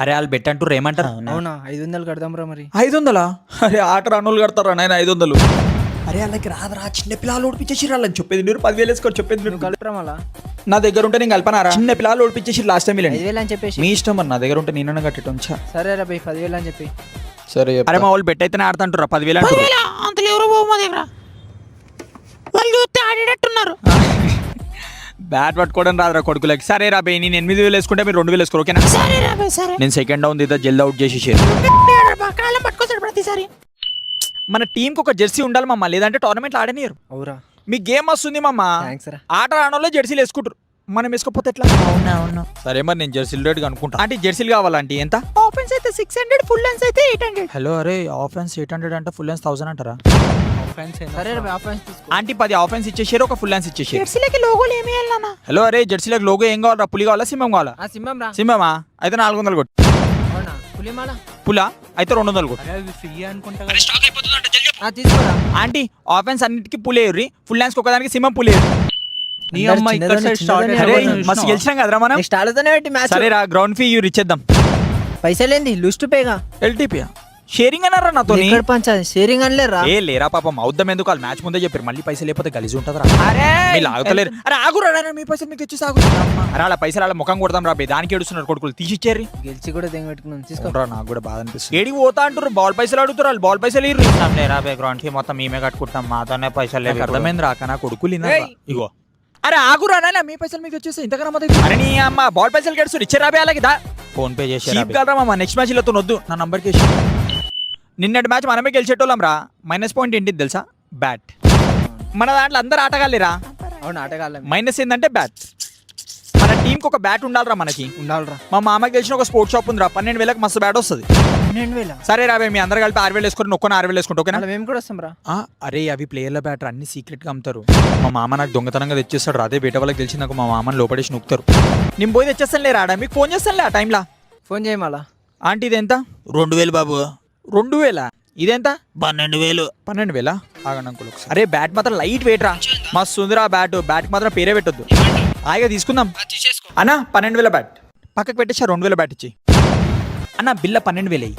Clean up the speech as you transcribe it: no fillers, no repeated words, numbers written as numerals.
అరే వాళ్ళు బెట్ అంటారు ఏమంటారు? అవునా 500 కడదాం రా మరి. 500? అరే ఆట రానులు కడతారా నాయన 500? అరే వాళ్ళకి రాదురా, చిన్న పిల్లలు ఓడిపించేసి వాళ్ళని చెప్పేది మీరు 10,000 వేసుకోరు చెప్పేది మీరు. కలుపురా మళ్ళా. నా దగ్గర ఉంటే నేను కలపనారా? చిన్న పిల్లలు ఓడిపించేసి లాస్ట్ టైం 5,000 అని చెప్పేసి. మీ ఇష్టం మరి, నా దగ్గర ఉంటే నేను కట్టేట ఉంచా. సరే రా బై 10,000 అని చెప్పి. సరే అరే మా వాళ్ళు బెట్ అయితేనే ఆడుతుంటారా 10,000 అంతలో ఎవరో పోవు మా దగ్గర, వాళ్ళు చూస్తే ఆడేటట్టున్నారు. బ్యాట్ పట్టుకోవడం రాదురా కొడుకులకి. సరే రా బై, నేను 8,000 వేసుకుంటే మీరు 2,000 వేసుకోరు ఓకేనా? సరే రాబాయ్ సరే. నేను సెకండ్ డౌన్ దిద్దా జల్ది అవుట్ చేసి కాలం పట్టుకొస్తాడు ప్రతిసారి. మన టీంకి ఒక జెర్సీ ఉండాలి మమ్మ, లేదంటే టోర్నమెంట్లు ఆడనియరు. అవురా మీ గేమ్ వస్తుంది మమ్మ. థ్యాంక్స్ రా. ఆట రానోళ్ళే జెర్సీలు వేసుకుంటారు, మనం వేసుకోపోతే ఎట్లా? అవునా అవును. సరే మరి నేను జెర్సీలు రేట్ అనుకుంటా. అంటే జెర్సీలు కావాలంటే ఎంత? ఆఫెన్స్ అయితే 600, ఫుల్ లెన్స్ అయితే 800. హలో అరే ఆఫెన్స్ 800 అంటే ఫుల్ లెన్స్ 1000 అంటారా? సరే రా బై ఆఫెన్స్ తీసుకో. ఆంటీ 10 ఆఫెన్స్ ఇచ్చేసారు, ఒక ఫుల్ లెన్స్ ఇచ్చేసారు. జెర్సీలకి లోగోలు ఏమి వేయాలన్నా? హలో అరే జెర్సీలకు లోగో ఏం కావాలరా? పులి కావాలా సింహం కావాలా? ఆ సింహం రా. సింహమా? అయితే 400 కొట్టు. అవునా పులిమాల. పులా అయితే 200 కొట్టు. ఫ్రీ అనుకుంటా కదా. ఆ తీసుకోరా. ఆంటీ ఆఫెన్స్ అన్నిటికీ పులేరు, ఫుల్ లెన్స్ ఒకదానికి సింహం పులేరు. నీ అమ్మ ఇక్కడ సైడ్ స్టార్ట్ అరే మస్తు గెలిచినాం కదరా మనం. నెక్స్ట్ ఆడతానే పెట్టి మ్యాచ్. సరే రా గ్రౌండ్ ఫీ ఇవ్వరు ఇచ్చేద్దాం. పైసలేంది లుస్ట్ పేగా. ఎల్టీపీ షేరింగ్ అన్నారా నాతో? ఇక్కడ పంచాలి షేరింగ్ అనలేరా. ఏ లేరా పాపం అవుద్దాం ఎందుకు, వాళ్ళు మ్యాచ్ ముందే చెప్పారు మళ్ళీ పైసలు లేకపోతే గలీజ్ ఉంటుందిరా. అరే మీరు ఆగుతలేరు. అరే ఆగురా మీ పైసలు మీకు తెచ్చి సాగు. అరే అలా పైసలు అలా ముఖం కొడతాం రా, దానికి ఏడుస్తున్నారు కొడుకులు, తీసిచ్చారు. గెలిచి కూడా దెంగ పెట్టుకున్నాం తీసుకో. తీసుకోరా, నాకు కూడా బాధ అనిపిస్తుంది. ఏడికి పోతా అంటారు, బాల్ పైసలు అడుగుతారు, వాళ్ళు బాల్ పైసలు ఇర్రు. లేరా బ్యాక్గ్రౌండ్ కి మొత్తం మేమే కట్టుకుంటాం, మాతోనే పైసలు లేదు. అర్థమైంది రాక నా కొడుకులు ఇగో. అరే ఆగురా మీ పైసలు మీకు వచ్చేసి ఇంతకన్నా మొదలు. అరే నీ అమ్మ బాల్ పైసలు గడుస్తారు ఇచ్చారా అలాగే దా ఫోన్ పే చేసి చీప్ కలరా మామ. నెక్స్ట్ మ్యాచ్ ఇలా వద్దు, నా నంబర్కి నిన్నటి మ్యాచ్ మనమే గెలిచేటోళ్ళం రా. మైనస్ పాయింట్ ఏంటి తెలుసా? బ్యాట్. మన దాంట్లో అందరు ఆటగాళ్ళేరా. అవును ఆటగాళ్ళం. మైనస్ ఏంటంటే బ్యాట్. మన టీంకి ఒక బ్యాట్ ఉండాలిరా మనకి. ఉండాలిరా. మా మామకి తెలిసిన ఒక స్పోర్ట్స్ షాప్ ఉందిరా, 12,000కి మస్తు బ్యాట్ వస్తుంది. 12,000. సరే రా మీ అందరు కలిపి 6,000 వేసుకుని ఒక్క 6,000 వేసుకుంటా ఓకేనా? మేము కూడా వస్తాం రా. అరే అవి ప్లేయర్ల బ్యాట్ అన్ని సీక్రెట్ గా అమ్ముతారు. మా మామ నాకు దొంగతనంగా తెచ్చేస్తాడు, అదే బయట వాళ్ళకి తెలిసి నాకు మా మామని లోపడేసి నొక్కుతారు. నేను పోయి తెచ్చేస్తాను లేరా, మీకు ఫోన్ చేస్తానులే ఆ టైంలో. ఫోన్ చేయి మళ్ళా. ఆంటీ ఇది ఎంత? 2,000 బాబు. 2,000? ఇదెంత? 12,000. 12,000? ఆగండి అంకుల్. అరే బ్యాట్ మాత్రం లైట్ వెయిట్ రా, మస్తు ఉందిరా బ్యాట్. బ్యాట్ మాత్రం పేరే పెట్టొద్దు, హాయిగా తీసుకుందాం అన్న. 12,000 బ్యాట్ పక్కకు పెట్టేసా, 2,000 బ్యాట్ ఇచ్చి అన్న. బిల్ల 12,000.